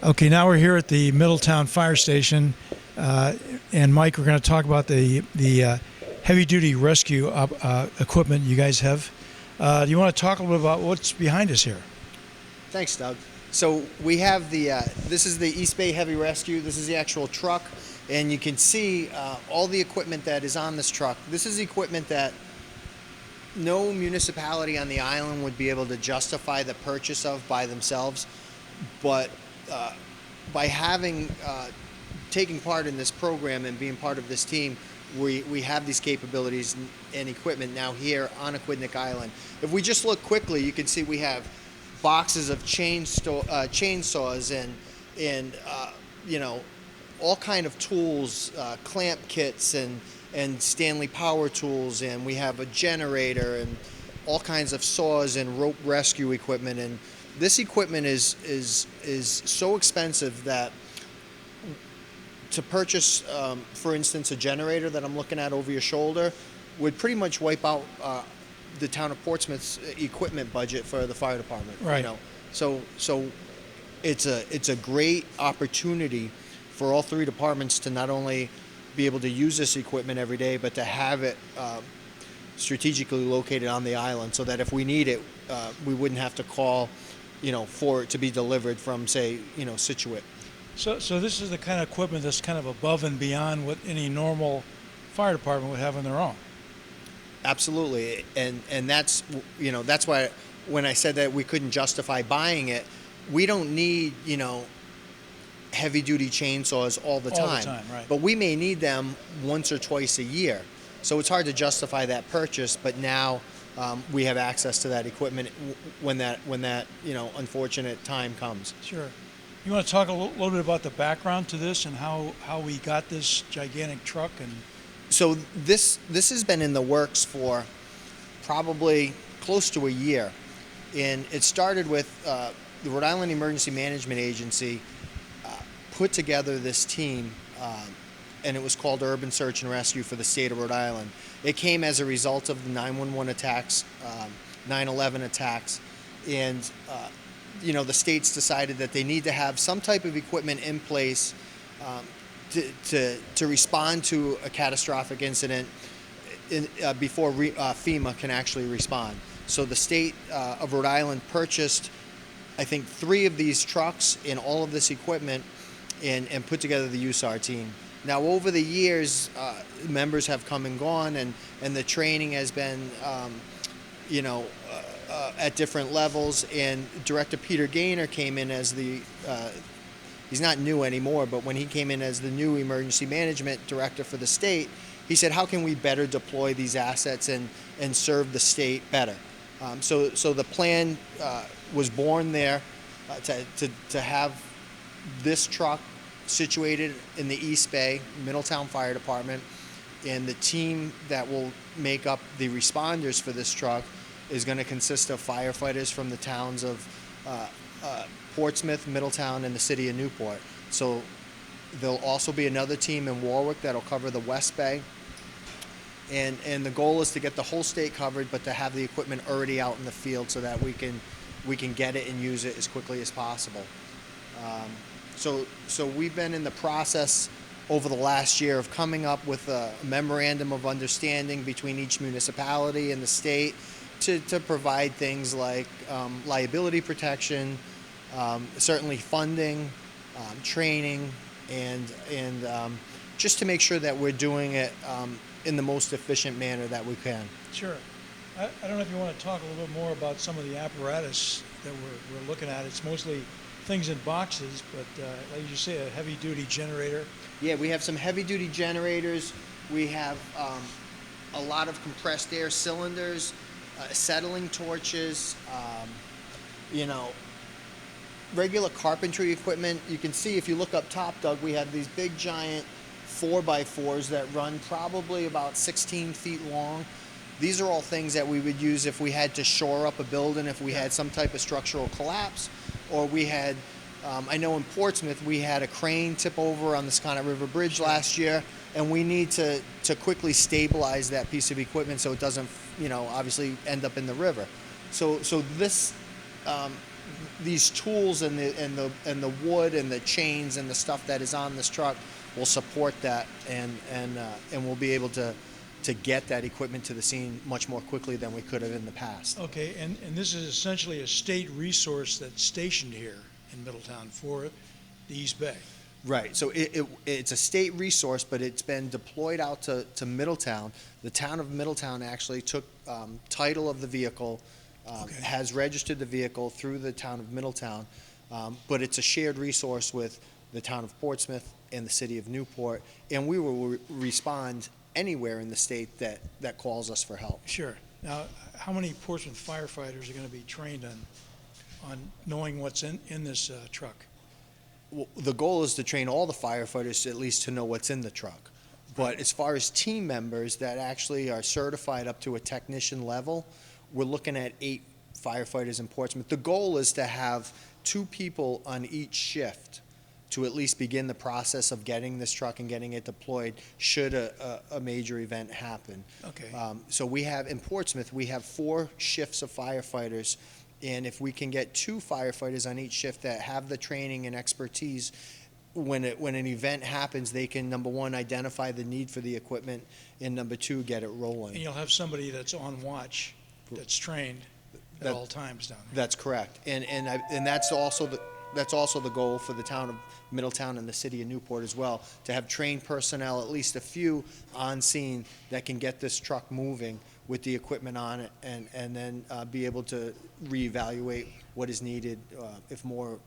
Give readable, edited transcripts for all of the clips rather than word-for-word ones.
Okay, now we're here at the Middletown Fire Station, uh, and Mike, we're going to talk about the heavy duty rescue equipment you guys have. Do you want to talk a little bit about what's behind us here? Thanks, Doug. So we have this is the East Bay Heavy Rescue. This is the actual truck, and you can see all the equipment that is on this truck. This is equipment that no municipality on the island would be able to justify the purchase of by themselves, but by having taking part in this program and being part of this team, we have these capabilities and equipment now here on Aquidneck Island. If we just look quickly, you can see we have boxes of chainsaws and all kind of tools, clamp kits and Stanley power tools, and we have a generator and all kinds of saws and rope rescue equipment. And this equipment is so expensive that to purchase, for instance, a generator that I'm looking at over your shoulder would pretty much wipe out the town of Portsmouth's equipment budget for the fire department. Right. So it's a great opportunity for all three departments to not only be able to use this equipment every day, but to have it strategically located on the island, so that if we need it, we wouldn't have to call, for it to be delivered from, say, Scituate. So this is the kind of equipment that's kind of above and beyond what any normal fire department would have on their own. Absolutely, and that's that's why when I said that we couldn't justify buying it, we don't need heavy duty chainsaws all the time. All the time, right. But we may need them once or twice a year, so it's hard to justify that purchase. But now we have access to that equipment when that unfortunate time comes. Sure. You want to talk a little bit about the background to this and how we got this gigantic truck? And so this has been in the works for probably close to a year, and it started with the Rhode Island Emergency Management Agency put together this team, and it was called Urban Search and Rescue for the state of Rhode Island. It came as a result of the 911 attacks, 9/11 attacks, and the states decided that they need to have some type of equipment in place to respond to a catastrophic incident before FEMA can actually respond. So the state of Rhode Island purchased, I think, 3 of these trucks and all of this equipment and put together the USAR team. Now, over the years, members have come and gone, and the training has been, at different levels. And Director Peter Gaynor came in as he's not new anymore, but when he came in as the new emergency management director for the state, he said, how can we better deploy these assets and serve the state better? So the plan was born there to have this truck situated in the East Bay, Middletown Fire Department, and the team that will make up the responders for this truck is going to consist of firefighters from the towns of Portsmouth, Middletown, and the city of Newport. So there'll also be another team in Warwick that'll cover the West Bay, and the goal is to get the whole state covered, but to have the equipment already out in the field so that we can get it and use it as quickly as possible. So we've been in the process over the last year of coming up with a memorandum of understanding between each municipality and the state to provide things like liability protection, certainly funding, training, and just to make sure that we're doing it in the most efficient manner that we can. Sure. I don't know if you want to talk a little bit more about some of the apparatus that we're looking at. It's mostly things in boxes, but like you say, a heavy-duty generator. Yeah, we have some heavy-duty generators. We have a lot of compressed air cylinders, acetylene torches, regular carpentry equipment. You can see if you look up top, Doug, we have these big giant 4x4s that run probably about 16 feet long. These are all things that we would use if we had to shore up a building, if we had some type of structural collapse, or we had, I know in Portsmouth, we had a crane tip over on the Sconnet River Bridge last year, and we need to quickly stabilize that piece of equipment so it doesn't, obviously end up in the river. So this these tools and the wood and the chains and the stuff that is on this truck will support that, and we'll be able to get that equipment to the scene much more quickly than we could have in the past. Okay, and this is essentially a state resource that's stationed here in Middletown for the East Bay. Right. So it's a state resource, but it's been deployed out to Middletown. The town of Middletown actually took title of the vehicle, Okay. has registered the vehicle through the town of Middletown, but it's a shared resource with the town of Portsmouth and the city of Newport, and we will respond anywhere in the state that calls us for help. Sure. Now, how many Portsmouth firefighters are going to be trained on knowing what's in this truck? Well, the goal is to train all the firefighters at least to know what's in the truck. But as far as team members that actually are certified up to a technician level, we're looking at 8 firefighters in Portsmouth. The goal is to have 2 people on each shift to at least begin the process of getting this truck and getting it deployed should a major event happen. Okay. So we have, in Portsmouth, we have 4 shifts of firefighters, and if we can get 2 firefighters on each shift that have the training and expertise, when an event happens, they can, number one, identify the need for the equipment, and number 2, get it And rolling. you'll have somebody that's on watch, that's trained at That- all times down there. That's correct, and that's also the goal for the town of Middletown and the city of Newport as well, to have trained personnel, at least a few on scene that can get this truck moving with the equipment on it, and then be able to reevaluate what is needed, if more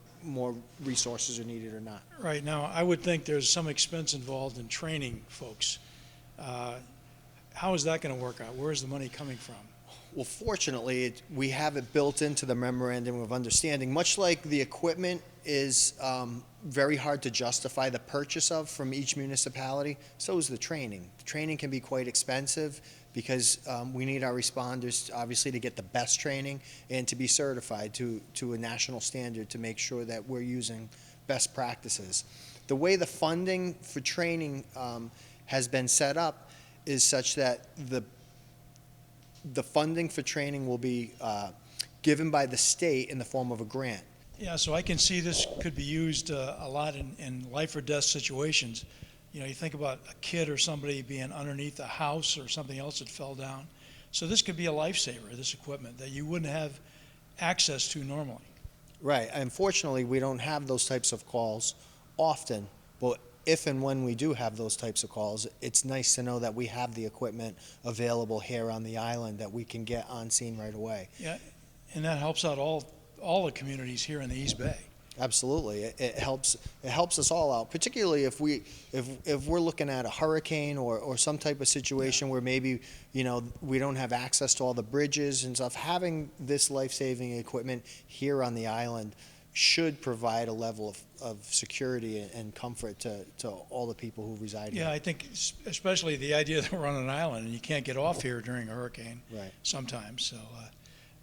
resources are needed or not. Right. Now, I would think there's some expense involved in training folks. How is that going to work out? Where is the money coming from? Well, fortunately, we have it built into the memorandum of understanding. Much like the equipment is very hard to justify the purchase of from each municipality, so is the training. The training can be quite expensive because we need our responders, obviously, to get the best training and to be certified to a national standard to make sure that we're using best practices. The way the funding for training has been set up is such that the funding for training will be given by the state in the form of a grant. Yeah, so I can see this could be used a lot in life or death situations. You know, you think about a kid or somebody being underneath a house or something else that fell down. So this could be a lifesaver, this equipment, that you wouldn't have access to normally. Right. Unfortunately, we don't have those types of calls often, but if and when we do have those types of calls, it's nice to know that we have the equipment available here on the island that we can get on scene right away. Yeah, and that helps out all the communities here in the East Bay. Absolutely, it helps us all out, particularly if we're looking at a hurricane or some type of situation where maybe we don't have access to all the bridges and stuff. Having this life-saving equipment here on the island should provide a level of security and comfort to all the people who reside here. Yeah, I think especially the idea that we're on an island and you can't get off here during a hurricane Right. sometimes. So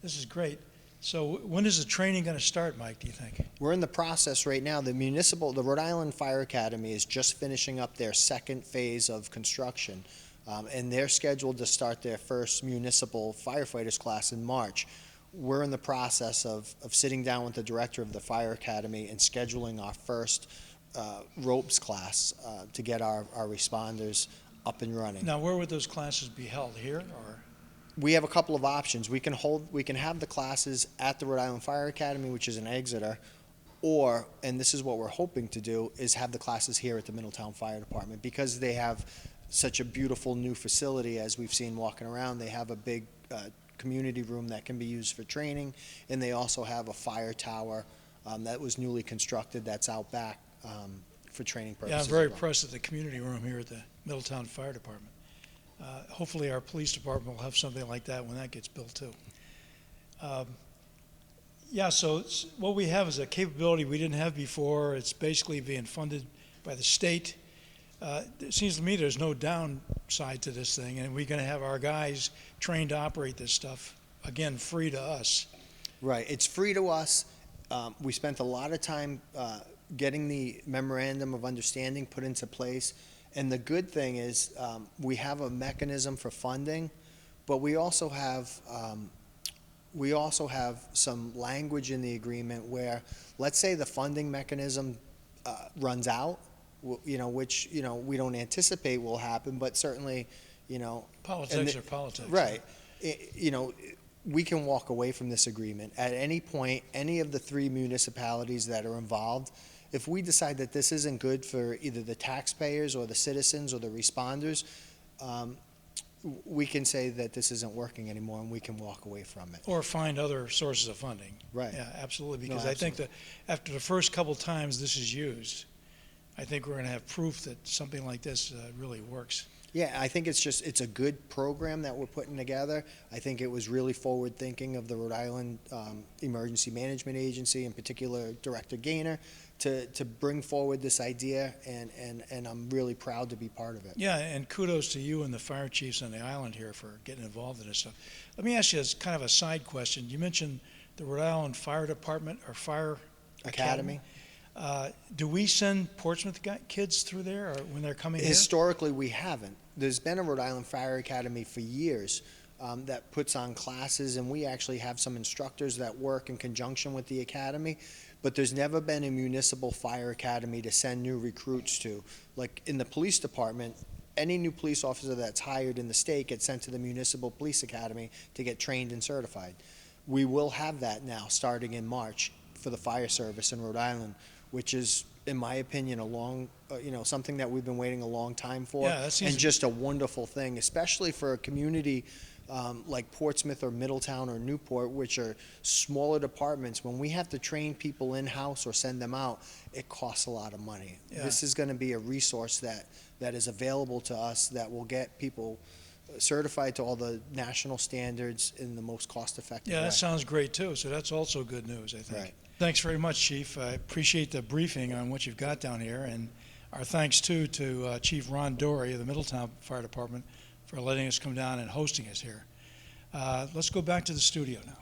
this is great. So when is the training going to start, Mike, do you think? We're in the process right now. The Rhode Island Fire Academy is just finishing up their second phase of construction, and they're scheduled to start their first municipal firefighters class in March. We're in the process of sitting down with the director of the Fire Academy and scheduling our first ropes class to get our responders up and running. Now, where would those classes be held, here or? We have a couple of options. We can have the classes at the Rhode Island Fire Academy, which is in Exeter, or, and this is what we're hoping to do, is have the classes here at the Middletown Fire Department. Because they have such a beautiful new facility, as we've seen walking around, they have a big community room that can be used for training, and they also have a fire tower that was newly constructed that's out back for training purposes. Yeah, I'm very as well. impressed with the community room here at the Middletown Fire Department. Hopefully our police department will have something like that when that gets built too. Yeah, so what we have is a capability we didn't have before. It's basically being funded by the state. It seems to me there's no downside to this thing, and we're going to have our guys trained to operate this stuff, again, free to us. Right, it's free to us. We spent a lot of time getting the memorandum of understanding put into place. And the good thing is we have a mechanism for funding, but we also have we also have some language in the agreement where, let's say the funding mechanism runs out, which, we don't anticipate will happen, but certainly, Politics are politics. right. We can walk away from this agreement at any point. Any of the three municipalities that are involved, if we decide that this isn't good for either the taxpayers or the citizens or the responders, we can say that this isn't working anymore and we can walk away from it. Or find other sources of funding. Right. Yeah, absolutely. No, Because I think that after the first couple times this is used, I think we're going to have proof that something like this really works. Yeah, I think it's a good program that we're putting together. I think it was really forward thinking of the Rhode Island Emergency Management Agency, in particular Director Gaynor, to bring forward this idea, and I'm really proud to be part of it. Yeah, and kudos to you and the fire chiefs on the island here for getting involved in this stuff. Let me ask you as kind of a side question. You mentioned the Rhode Island Fire Department or Fire Academy. Do we send Portsmouth kids through there or when they're coming here? Historically, we haven't. There's been a Rhode Island Fire Academy for years that puts on classes, and we actually have some instructors that work in conjunction with the academy, but there's never been a municipal fire academy to send new recruits to. Like in the police department, any new police officer that's hired in the state gets sent to the municipal police academy to get trained and certified. We will have that now starting in March for the fire service in Rhode Island, which is, in my opinion, something that we've been waiting a long time for, Yeah, that seems and just a wonderful thing, especially for a community like Portsmouth or Middletown or Newport, which are smaller departments. When we have to train people in-house or send them out, it costs a lot of money. Yeah. This is going to be a resource that is available to us that will get people certified to all the national standards in the most cost-effective way. Yeah, that sounds great too. So that's also good news, I think. Right. Thanks very much, Chief. I appreciate the briefing on what you've got down here, and our thanks too to Chief Ron Dory of the Middletown Fire Department for letting us come down and hosting us here. Let's go back to the studio now.